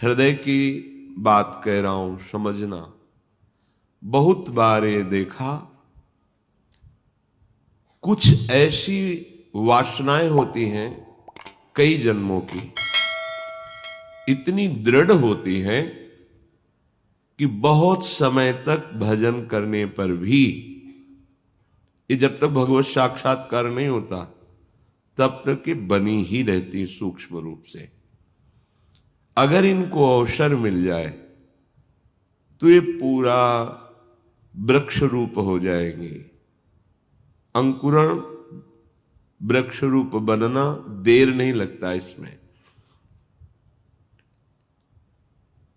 हृदय की बात कह रहा हूं, समझना। बहुत बार ये देखा, कुछ ऐसी वासनाएं होती हैं कई जन्मों की, इतनी दृढ़ होती हैं कि बहुत समय तक भजन करने पर भी, ये जब तक भगवत साक्षात्कार नहीं होता तब तक ये बनी ही रहती सूक्ष्म रूप से। अगर इनको अवसर मिल जाए तो ये पूरा वृक्ष रूप हो जाएंगे। अंकुरण वृक्ष रूप बनना देर नहीं लगता इसमें।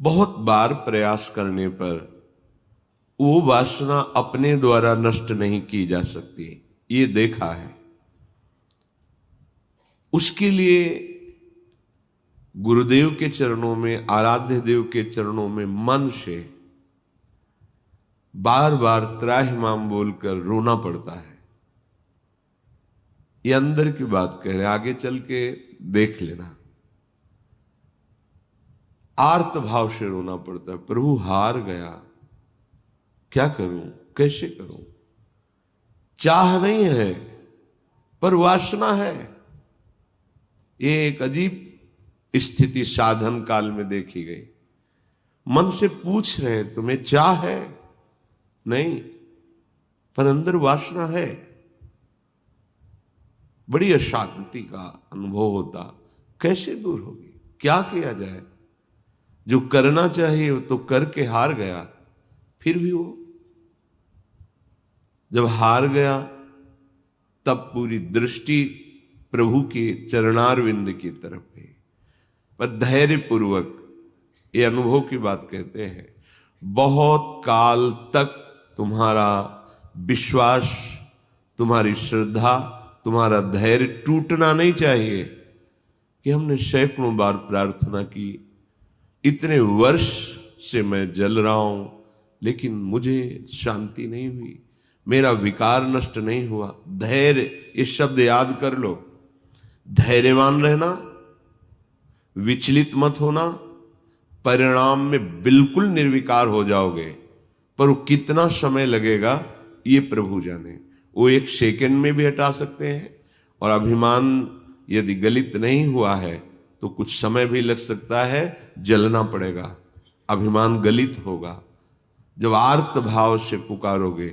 बहुत बार प्रयास करने पर वो वासना अपने द्वारा नष्ट नहीं की जा सकती, ये देखा है। उसके लिए गुरुदेव के चरणों में, आराध्य देव के चरणों में मन से बार बार त्राहिमाम बोलकर रोना पड़ता है। ये अंदर की बात कह रहे, आगे चल के देख लेना। आर्त भाव से रोना पड़ता है, प्रभु हार गया, क्या करूं, कैसे करूं। चाह नहीं है पर वासना है। ये एक अजीब स्थिति साधन काल में देखी गई। मन से पूछ रहे तुम्हें चाह है, नहीं, पर अंदर वासना है। बड़ी अशांति का अनुभव होता। कैसे दूर होगी, क्या किया जाए। जो करना चाहिए वो तो करके हार गया, फिर भी वो जब हार गया तब पूरी दृष्टि प्रभु के चरणारविंद की तरफ गई। पर धैर्य पूर्वक, ये अनुभव की बात कहते हैं, बहुत काल तक तुम्हारा विश्वास, तुम्हारी श्रद्धा, तुम्हारा धैर्य टूटना नहीं चाहिए। कि हमने सैकड़ों बार प्रार्थना की, इतने वर्ष से मैं जल रहा हूं लेकिन मुझे शांति नहीं हुई, मेरा विकार नष्ट नहीं हुआ। धैर्य, ये शब्द याद कर लो। धैर्यवान रहना, विचलित मत होना, परिणाम में बिल्कुल निर्विकार हो जाओगे। पर वो कितना समय लगेगा ये प्रभु जाने। वो एक सेकंड में भी हटा सकते हैं। और अभिमान यदि गलित नहीं हुआ है तो कुछ समय भी लग सकता है, जलना पड़ेगा, अभिमान गलित होगा। जब आर्त भाव से पुकारोगे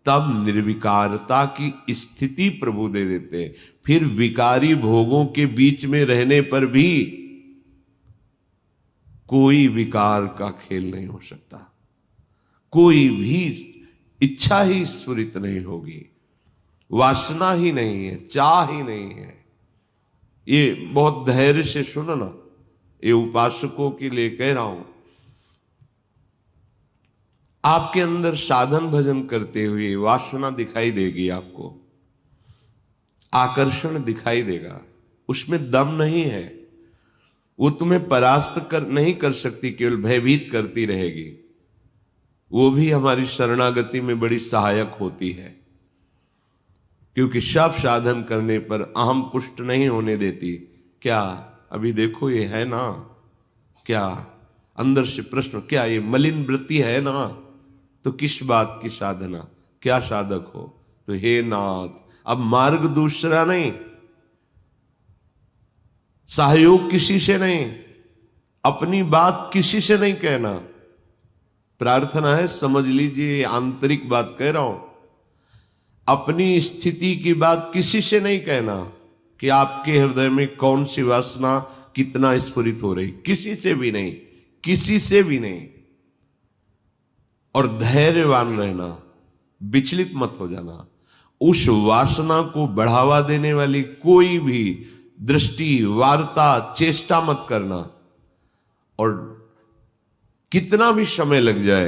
तब निर्विकारता की स्थिति प्रभु दे देते। फिर विकारी भोगों के बीच में रहने पर भी कोई विकार का खेल नहीं हो सकता, कोई भी इच्छा ही स्फुरित नहीं होगी, वासना ही नहीं है, चाह ही नहीं है। ये बहुत धैर्य से सुनना, ये उपासकों के लिए कह रहा हूं। आपके अंदर साधन भजन करते हुए वासना दिखाई देगी, आपको आकर्षण दिखाई देगा, उसमें दम नहीं है। वो तुम्हें परास्त नहीं कर सकती, केवल भयभीत करती रहेगी। वो भी हमारी शरणागति में बड़ी सहायक होती है, क्योंकि सब साधन करने पर अहम पुष्ट नहीं होने देती। क्या अभी देखो ये है ना, क्या अंदर से प्रश्न, क्या ये मलिन वृत्ति है ना, तो किस बात की साधना, क्या साधक हो। तो हे नाथ, अब मार्ग दूसरा नहीं, सहयोग किसी से नहीं, अपनी बात किसी से नहीं कहना। प्रार्थना है, समझ लीजिए, आंतरिक बात कह रहा हूं। अपनी स्थिति की बात किसी से नहीं कहना कि आपके हृदय में कौन सी वासना कितना स्फुरित हो रही, किसी से भी नहीं, किसी से भी नहीं। और धैर्यवान रहना, विचलित मत हो जाना। उस वासना को बढ़ावा देने वाली कोई भी दृष्टि, वार्ता, चेष्टा मत करना। और कितना भी समय लग जाए,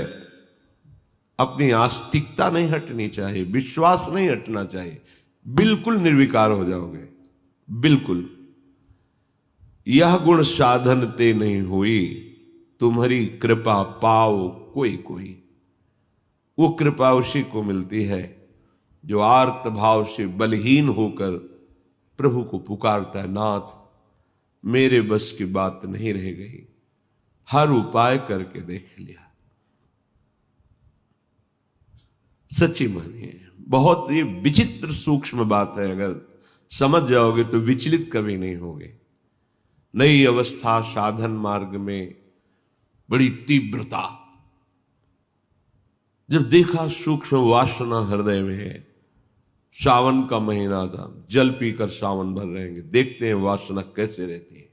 अपनी आस्तिकता नहीं हटनी चाहिए, विश्वास नहीं हटना चाहिए। बिल्कुल निर्विकार हो जाओगे, बिल्कुल। यह गुण साधन ते नहीं हुई, तुम्हारी कृपा पाओ कोई कोई। वो कृपा उसी को मिलती है जो आर्त भाव से बलहीन होकर प्रभु को पुकारता है, नाथ मेरे बस की बात नहीं रह गई, हर उपाय करके देख लिया। सच्ची मानिए, बहुत ये विचित्र सूक्ष्म बात है, अगर समझ जाओगे तो विचलित कभी नहीं होगे। नई अवस्था साधन मार्ग में बड़ी तीव्रता, जब देखा सूक्ष्म वासना हृदय में है। सावन का महीना था, जल पीकर सावन भर रहेंगे, देखते हैं वासना कैसे रहती है।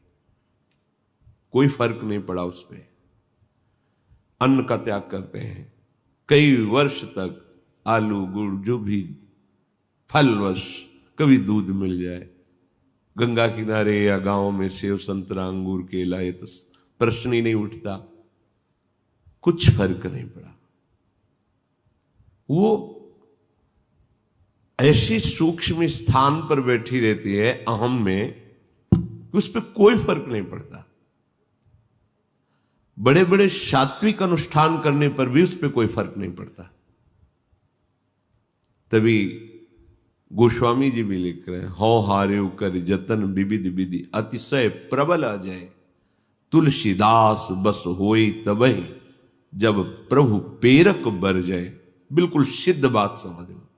कोई फर्क नहीं पड़ा उस पर। अन्न का त्याग करते हैं, कई वर्ष तक आलू गुड़ जो भी फलवश, कभी दूध मिल जाए, गंगा किनारे या गांव में सेव संतरा अंगूर केला, ये तो प्रश्न ही नहीं उठता। कुछ फर्क नहीं पड़ा। वो ऐसी सूक्ष्म स्थान पर बैठी रहती है अहम में कि उस पर कोई फर्क नहीं पड़ता। बड़े बड़े सात्विक अनुष्ठान करने पर भी उस पर कोई फर्क नहीं पड़ता। तभी गोस्वामी जी भी लिख रहे हैं, हौ हार्यो कर जतन विविध विधि अतिशय प्रबल अजय, तुलसीदास बस होई तबहि जब प्रभु पेरक बर जाए। बिल्कुल सिद्ध बात समझ लो।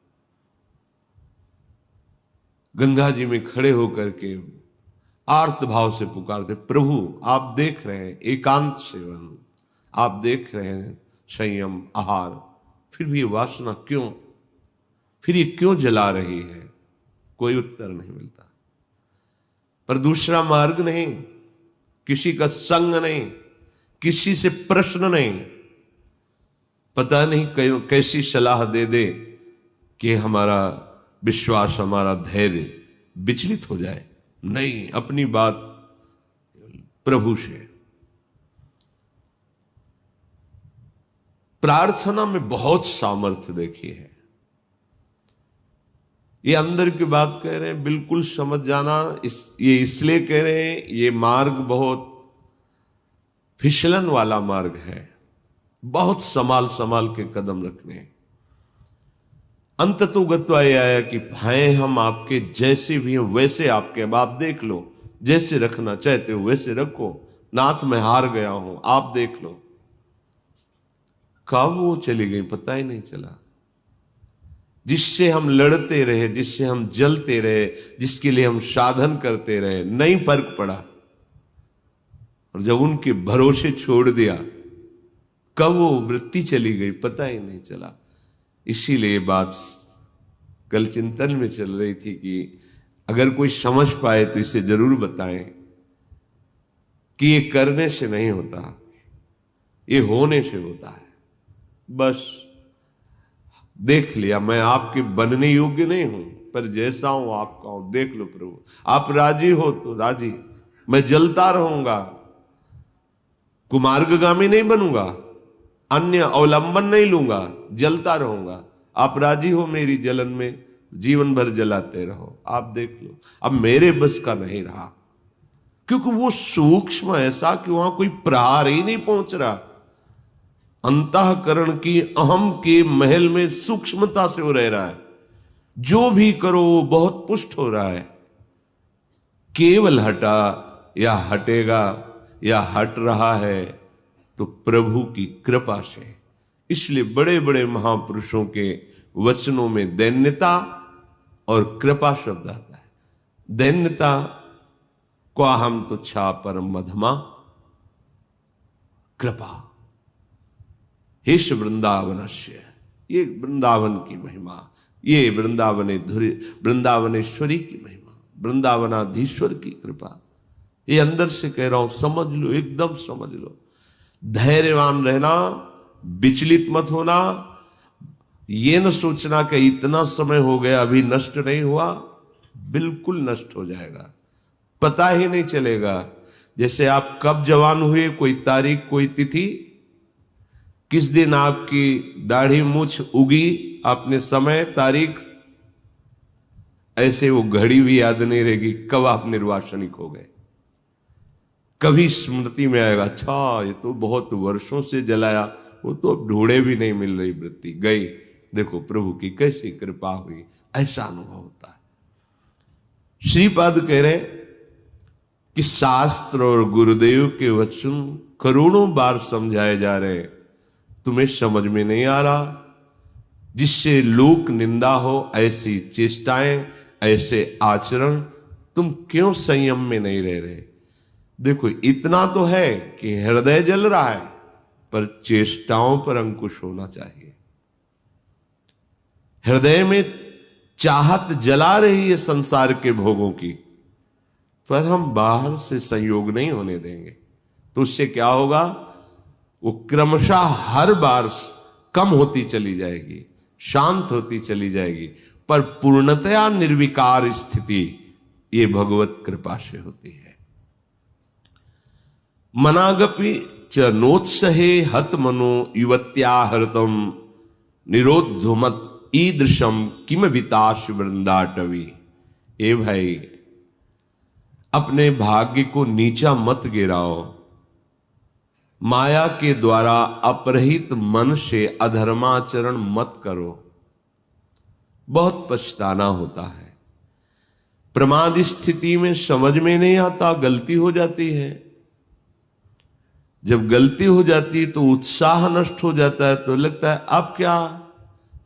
गंगा जी में खड़े होकर के आर्त भाव से पुकारते, प्रभु आप देख रहे हैं एकांत सेवन, आप देख रहे हैं संयम आहार, फिर भी ये वासना क्यों, फिर ये क्यों जला रही है? कोई उत्तर नहीं मिलता। पर दूसरा मार्ग नहीं, किसी का संग नहीं, किसी से प्रश्न नहीं, पता नहीं कैसी सलाह दे दे कि हमारा विश्वास, हमारा धैर्य विचलित हो जाए। नहीं, अपनी बात प्रभु से। प्रार्थना में बहुत सामर्थ्य देखी है। ये अंदर की बात कह रहे हैं, बिल्कुल समझ जाना। ये इसलिए कह रहे हैं, ये मार्ग बहुत फिसलन वाला मार्ग है, बहुत संभाल संभाल के कदम रखने हैं। अंत तो गत्वा ये आया कि हैं हम आपके, जैसे भी हैं वैसे आपके। अब आप देख लो, जैसे रखना चाहते हो वैसे रखो। नाथ मैं हार गया हूं, आप देख लो। कब वो चली गई पता ही नहीं चला। जिससे हम लड़ते रहे, जिससे हम जलते रहे, जिसके लिए हम साधन करते रहे, नहीं फर्क पड़ा। और जब उनके भरोसे छोड़ दिया, कब वो वृत्ति चली गई पता ही नहीं चला। इसीलिए बात कल चिंतन में चल रही थी कि अगर कोई समझ पाए तो इसे जरूर बताएं कि ये करने से नहीं होता, ये होने से होता है। बस देख लिया, मैं आपके बनने योग्य नहीं हूं, पर जैसा हूं आपका हूं। देख लो प्रभु, आप राजी हो तो राजी, मैं जलता रहूंगा, कुमार्गगामी नहीं बनूंगा, अन्य अवलंबन नहीं लूंगा, जलता रहूंगा। आप राजी हो मेरी जलन में, जीवन भर जलाते रहो। आप देख लो, अब मेरे बस का नहीं रहा, क्योंकि वो सूक्ष्म ऐसा कि वहां कोई प्रहार ही नहीं पहुंच रहा। अंतःकरण की अहम के महल में सूक्ष्मता से वो रह रहा है। जो भी करो वो बहुत पुष्ट हो रहा है। केवल हटा या हटेगा या हट रहा है तो प्रभु की कृपा से। इसलिए बड़े बड़े महापुरुषों के वचनों में दैन्यता और कृपा शब्द आता है। दैन्यता को हम तुच्छा परम मधमा कृपा, हेश वृंदावनस्य, ये वृंदावन की महिमा, ये वृंदावनेश्वरी की महिमा, वृंदावनाधीश्वर की कृपा। ये अंदर से कह रहा हूं, समझ लो, एकदम समझ लो। धैर्यवान रहना, विचलित मत होना, ये न सोचना कि इतना समय हो गया अभी नष्ट नहीं हुआ। बिल्कुल नष्ट हो जाएगा, पता ही नहीं चलेगा। जैसे आप कब जवान हुए, कोई तारीख, कोई तिथि, किस दिन आपकी दाढ़ी मूछ उगी, आपने समय तारीख, ऐसे वो घड़ी भी याद नहीं रहेगी कब आप निर्वासनिक हो गए। कभी स्मृति में आएगा, अच्छा ये तो बहुत वर्षों से जलाया, वो तो ढूंढे भी नहीं मिल रही वृत्ति, गई। देखो प्रभु की कैसी कृपा हुई, ऐसा अनुभव होता है। श्रीपाद कह रहे कि शास्त्र और गुरुदेव के वचन करोड़ों बार समझाए जा रहे, तुम्हें समझ में नहीं आ रहा। जिससे लोक निंदा हो, ऐसी चेष्टाएं, ऐसे आचरण, तुम क्यों संयम में नहीं रह रहे? देखो, इतना तो है कि हृदय जल रहा है, पर चेष्टाओं पर अंकुश होना चाहिए। हृदय में चाहत जला रही है संसार के भोगों की, पर हम बाहर से संयोग नहीं होने देंगे। तो उससे क्या होगा? वो क्रमशः हर बार कम होती चली जाएगी, शांत होती चली जाएगी, पर पूर्णतया निर्विकार स्थिति ये भगवत कृपा से होती है। मनागपि च नोत्सहे हत मनो युवत्या हृतम निरोधुमत ईदृशम किम विताश वृंदाटवी। ए भाई, अपने भाग्य को नीचा मत गिराओ। माया के द्वारा अपरहित मन से अधर्माचरण मत करो, बहुत पछताना होता है। प्रमाद स्थिति में समझ में नहीं आता, गलती हो जाती है। जब गलती हो जाती तो उत्साह नष्ट हो जाता है, तो लगता है अब क्या,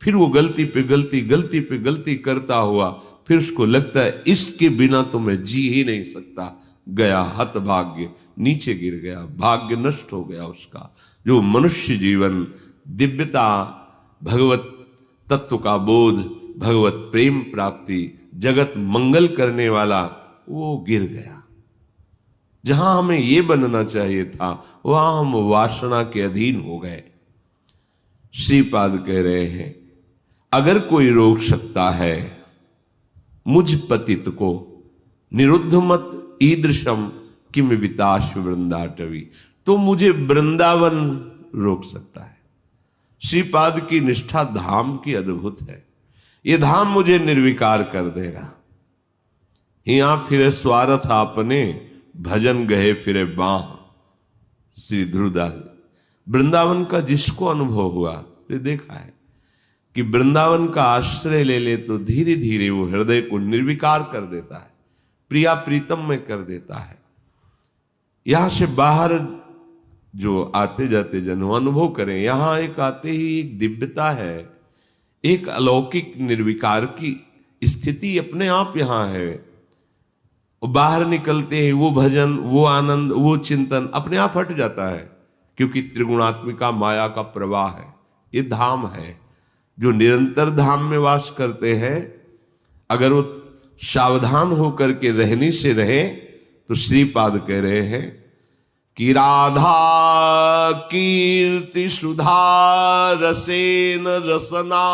फिर वो गलती पे गलती, गलती पे गलती करता हुआ, फिर उसको लगता है इसके बिना तो मैं जी ही नहीं सकता। गया हतभाग्य, नीचे गिर गया, भाग्य नष्ट हो गया उसका। जो मनुष्य जीवन, दिव्यता, भगवत तत्व का बोध, भगवत प्रेम प्राप्ति, जगत मंगल करने वाला, वो गिर गया। जहां हमें ये बनना चाहिए था, वहां हम वासना के अधीन हो गए। श्रीपाद कह रहे हैं, अगर कोई रोक सकता है मुझ पतित को, निरुद्ध मत ईदृशम किम विताश वृंदाटवी, तो मुझे वृंदावन रोक सकता है। श्रीपाद की निष्ठा धाम की अद्भुत है। ये धाम मुझे निर्विकार कर देगा। हिया फिरे स्वार्थ आपने, भजन गए फिरे बाह। श्री ध्रुवदास। वृंदावन का जिसको अनुभव हुआ तो देखा है कि वृंदावन का आश्रय ले ले तो धीरे धीरे वो हृदय को निर्विकार कर देता है, प्रिया प्रीतम में कर देता है। यहां से बाहर जो आते जाते जन अनुभव करें, यहां एक आते ही एक दिव्यता है, एक अलौकिक निर्विकार की स्थिति अपने आप यहां है। बाहर निकलते ही वो भजन, वो आनंद, वो चिंतन अपने आप हट जाता है, क्योंकि त्रिगुणात्मिका माया का प्रवाह है। ये धाम है। जो निरंतर धाम में वास करते हैं, अगर वो सावधान होकर के रहने से रहे, तो श्रीपाद कह रहे हैं कि राधा कीर्ति सुधा रसेन रसना,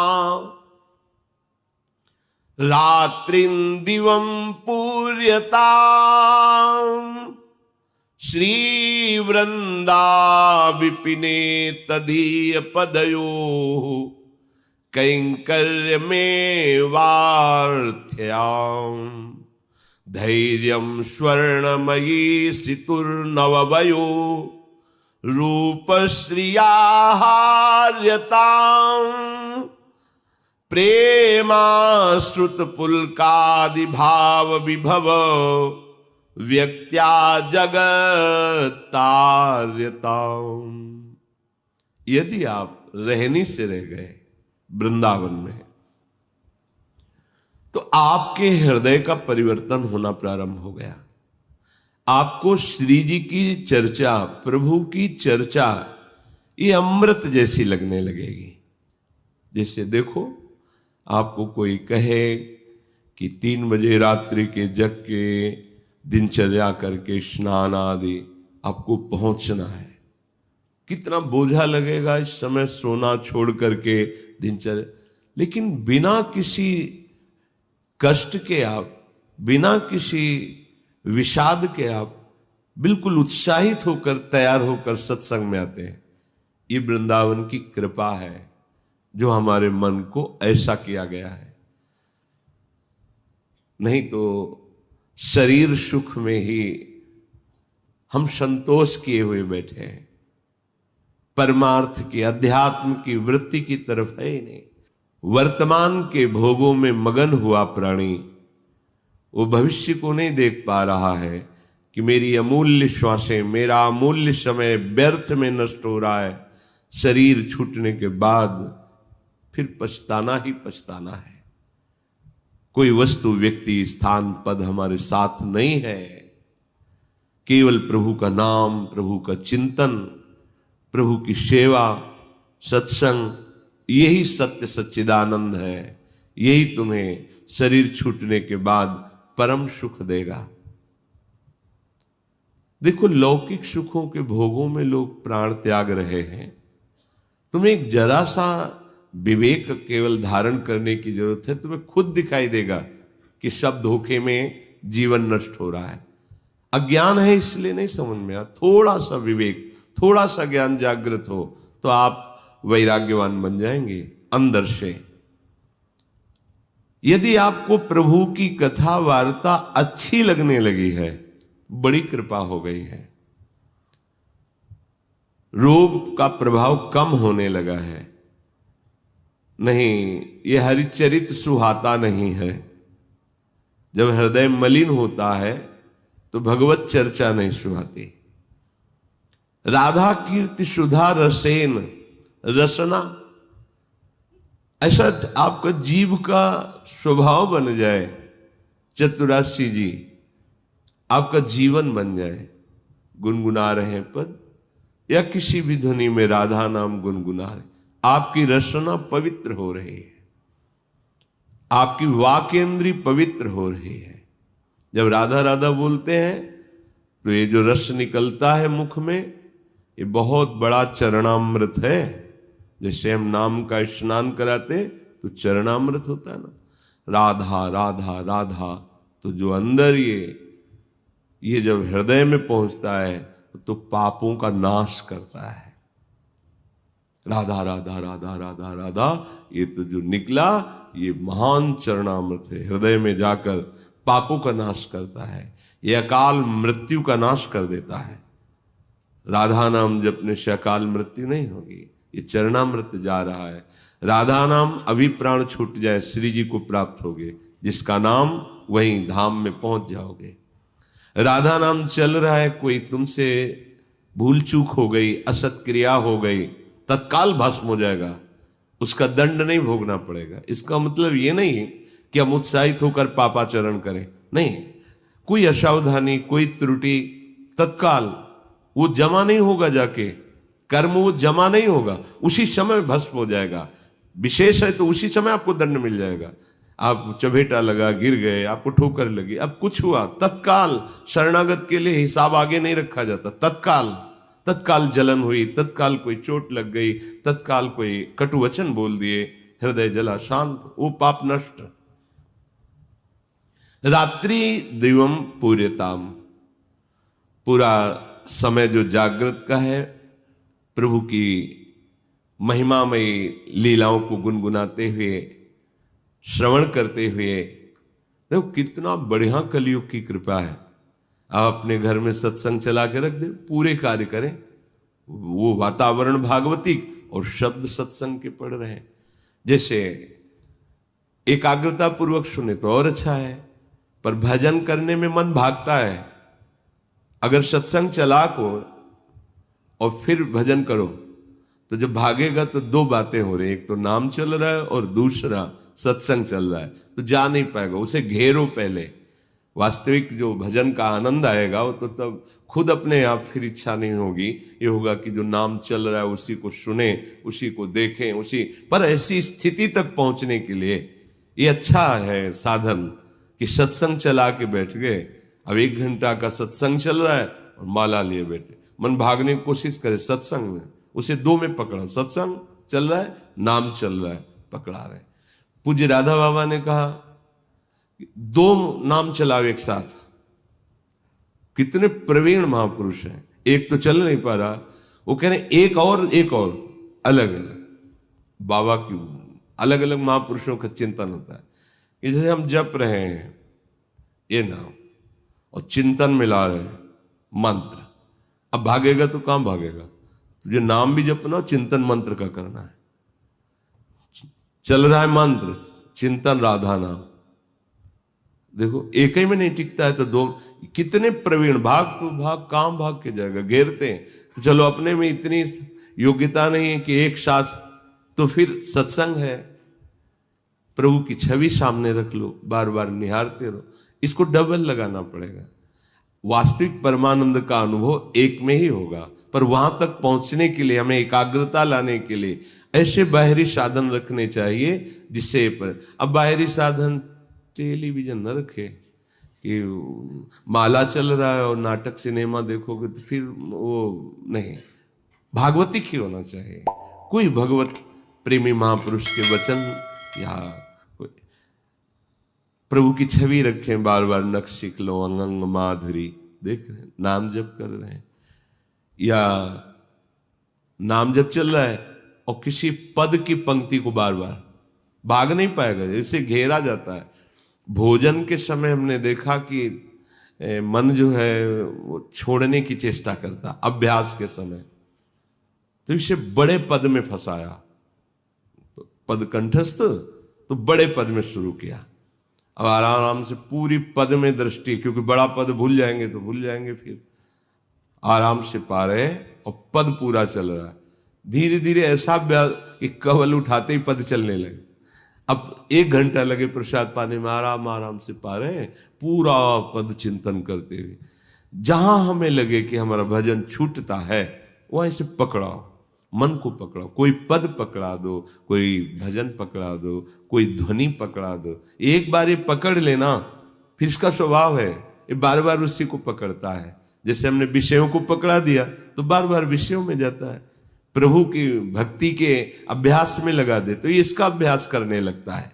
रात्रिं दिवं पूर्यता, श्री वृंदा विपिने तदीय पदयो, कैंकर्य में वार्थ्याम, धैर्यं स्वर्णमयी सितुर्नववयो, रूपश्रिया हार्यताम्, प्रेमाश्रुत पुलकादि भाव विभव, व्यक्त्या जगत्तार्यताम्। यदि आप रहनी से रह गए वृंदावन में, तो आपके हृदय का परिवर्तन होना प्रारंभ हो गया। आपको श्री जी की चर्चा, प्रभु की चर्चा, ये अमृत जैसी लगने लगेगी। जैसे देखो, आपको कोई कहे कि 3 बजे रात्रि के जग के दिनचर्या करके स्नान आदि आपको पहुंचना है, कितना बोझा लगेगा इस समय सोना छोड़ करके दिनचर्या। लेकिन बिना किसी कष्ट के आप, बिना किसी विषाद के आप बिल्कुल उत्साहित होकर, तैयार होकर सत्संग में आते हैं। ये वृंदावन की कृपा है, जो हमारे मन को ऐसा किया गया है। नहीं तो शरीर सुख में ही हम संतोष किए हुए बैठे हैं, परमार्थ की, अध्यात्म की वृत्ति की तरफ है ही नहीं। वर्तमान के भोगों में मगन हुआ प्राणी वो भविष्य को नहीं देख पा रहा है कि मेरी अमूल्य श्वासें, मेरा अमूल्य समय व्यर्थ में नष्ट हो रहा है। शरीर छूटने के बाद फिर पछताना ही पछताना है। कोई वस्तु, व्यक्ति, स्थान, पद हमारे साथ नहीं है। केवल प्रभु का नाम, प्रभु का चिंतन, प्रभु की सेवा, सत्संग, यही सत्य सच्चिदानंद है। यही तुम्हें शरीर छूटने के बाद परम सुख देगा। देखो, लौकिक सुखों के भोगों में लोग प्राण त्याग रहे हैं। तुम्हें एक जरा सा विवेक केवल धारण करने की जरूरत है। तुम्हें खुद दिखाई देगा कि सब धोखे में जीवन नष्ट हो रहा है। अज्ञान है इसलिए नहीं समझ में आ। थोड़ा सा विवेक, थोड़ा सा ज्ञान जागृत हो तो आप वैराग्यवान बन जाएंगे अंदर से। यदि आपको प्रभु की कथा वार्ता अच्छी लगने लगी है, बड़ी कृपा हो गई है। रोग का प्रभाव कम होने लगा है। नहीं, यह हरिचरित सुहाता नहीं है। जब हृदय मलिन होता है तो भगवत चर्चा नहीं सुहाती। राधा कीर्ति सुधा रसेन, रसना, ऐसा आपका जीव का स्वभाव बन जाए। चतुराशी जी, आपका जीवन बन जाए। गुनगुना रहे हैं पद या किसी भी ध्वनि में राधा नाम गुनगुना रहे, आपकी रसना पवित्र हो रही है, आपकी वाकेंद्री पवित्र हो रही है। जब राधा राधा बोलते हैं तो ये जो रस निकलता है मुख में, ये बहुत बड़ा चरणामृत है। जैसे हम नाम का स्नान कराते तो चरणामृत होता है ना। राधा राधा राधा, तो जो अंदर ये जब हृदय में पहुंचता है तो पापों का नाश करता है। राधा राधा राधा राधा राधा, ये तो जो निकला ये महान चरणामृत है। हृदय में जाकर पापों का नाश करता है, ये अकाल मृत्यु का नाश कर देता है। राधा नाम जपने से अकाल मृत्यु नहीं होगी, ये चरणामृत जा रहा है। राधा नाम अभी प्राण छूट जाए श्री जी को प्राप्त होगे, जिसका नाम वहीं धाम में पहुंच जाओगे। राधा नाम चल रहा है, कोई तुमसे भूल चूक हो गई, असत क्रिया हो गई, तत्काल भस्म हो जाएगा, उसका दंड नहीं भोगना पड़ेगा। इसका मतलब ये नहीं कि हम उत्साहित होकर पापाचरण करें, नहीं। कोई असावधानी, कोई त्रुटि, तत्काल वो जमा नहीं होगा, जाके कर्म वो जमा नहीं होगा, उसी समय भस्म हो जाएगा। विशेष है तो उसी समय आपको दंड मिल जाएगा। आप चबेटा लगा, गिर गए, आपको ठोकर लगी, अब कुछ हुआ, तत्काल शरणागत के लिए हिसाब आगे नहीं रखा जाता। तत्काल जलन हुई, तत्काल कोई चोट लग गई, तत्काल कोई कटु वचन बोल दिए, हृदय जला, शांत, वो पाप नष्ट। रात्रि दिवम पूर्यताम, पूरा समय जो जागृत का है, प्रभु की महिमामयी लीलाओं को गुनगुनाते हुए, श्रवण करते हुए। देखो कितना बढ़िया कलयुग की कृपा है। आप अपने घर में सत्संग चला के रख दे, पूरे कार्य करें, वो वातावरण भागवतिक और शब्द सत्संग के पढ़ रहे हैं। जैसे एकाग्रता पूर्वक सुने तो और अच्छा है, पर भजन करने में मन भागता है। अगर सत्संग चला को और फिर भजन करो तो जब भागेगा तो दो बातें हो रही, एक तो नाम चल रहा है और दूसरा सत्संग चल रहा है, तो जा नहीं पाएगा। उसे घेरो पहले, वास्तविक जो भजन का आनंद आएगा वो तो तब खुद अपने आप फिर इच्छा नहीं होगी। ये होगा कि जो नाम चल रहा है उसी को सुने, उसी को देखें, उसी पर। ऐसी स्थिति तक पहुंचने के लिए ये अच्छा है साधन कि सत्संग चला के बैठ गए। अब 1 घंटा का सत्संग चल रहा है और माला लिए बैठे, मन भागने की कोशिश करे सत्संग में, उसे 2 में पकड़ो। सत्संग चल रहा है, नाम चल रहा है, पकड़ा रहे। पूज्य राधा बाबा ने कहा 2 नाम चलाओ एक साथ। कितने प्रवीण महापुरुष हैं, एक तो चल नहीं पा रहा, वो कह रहे एक और अलग अलग। बाबा की अलग अलग महापुरुषों का चिंतन होता है कि जैसे हम जप रहे हैं ये नाम और चिंतन मिला रहे हैं मंत्र, अब भागेगा तो कहां भागेगा? तुझे नाम भी जपना, चिंतन मंत्र का करना है। चल रहा है मंत्र, चिंतन राधा नाम, देखो एक ही में नहीं टिकता है तो दो, कितने प्रवीण भाग तो भाग काम भाग के जाएगा, घेरते हैं। तो चलो अपने में इतनी योग्यता नहीं है कि एक साथ, तो फिर सत्संग है, प्रभु की छवि सामने रख लो, बार बार निहारते रहो, इसको डबल लगाना पड़ेगा। वास्तविक परमानंद का अनुभव एक में ही होगा, पर वहां तक पहुंचने के लिए हमें एकाग्रता लाने के लिए ऐसे बाहरी साधन रखने चाहिए जिससे अब बाहरी साधन टेलीविजन न रखे कि माला चल रहा है और नाटक सिनेमा देखोगे तो फिर वो नहीं, भागवतिक ही होना चाहिए। कोई भगवत प्रेमी महापुरुष के वचन या कोई प्रभु की छवि रखें, बार बार नक्श सीख लो, अंग माधुरी देख रहे हैं, नाम जप कर रहे हैं या नाम जप चल रहा है और किसी पद की पंक्ति को बार बार भाग नहीं पाएगा, इसे घेरा जाता है। भोजन के समय हमने देखा कि मन जो है वो छोड़ने की चेष्टा करता, अभ्यास के समय तो इसे बड़े पद में फंसाया, पद कंठस्थ तो बड़े पद में शुरू किया। अब आराम से पूरी पद में दृष्टि, क्योंकि बड़ा पद भूल जाएंगे तो भूल जाएंगे, फिर आराम से पा रहे और पद पूरा चल रहा है। धीरे धीरे ऐसा अभ्यास कि कवल उठाते ही पद चलने लगे। अब 1 घंटा लगे प्रसाद पाने में, आराम आराम से पा रहे हैं, पूरा पद चिंतन करते हुए। जहां हमें लगे कि हमारा भजन छूटता है वहीं से पकड़ाओ, मन को पकड़ाओ, कोई पद पकड़ा दो, कोई भजन पकड़ा दो, कोई ध्वनि पकड़ा दो। एक बार ये पकड़ लेना, फिर इसका स्वभाव है ये बार बार उसी को पकड़ता है। जैसे हमने विषयों को पकड़ा दिया तो बार बार विषयों में जाता है। प्रभु की भक्ति के अभ्यास में लगा दे तो ये इसका अभ्यास करने लगता है।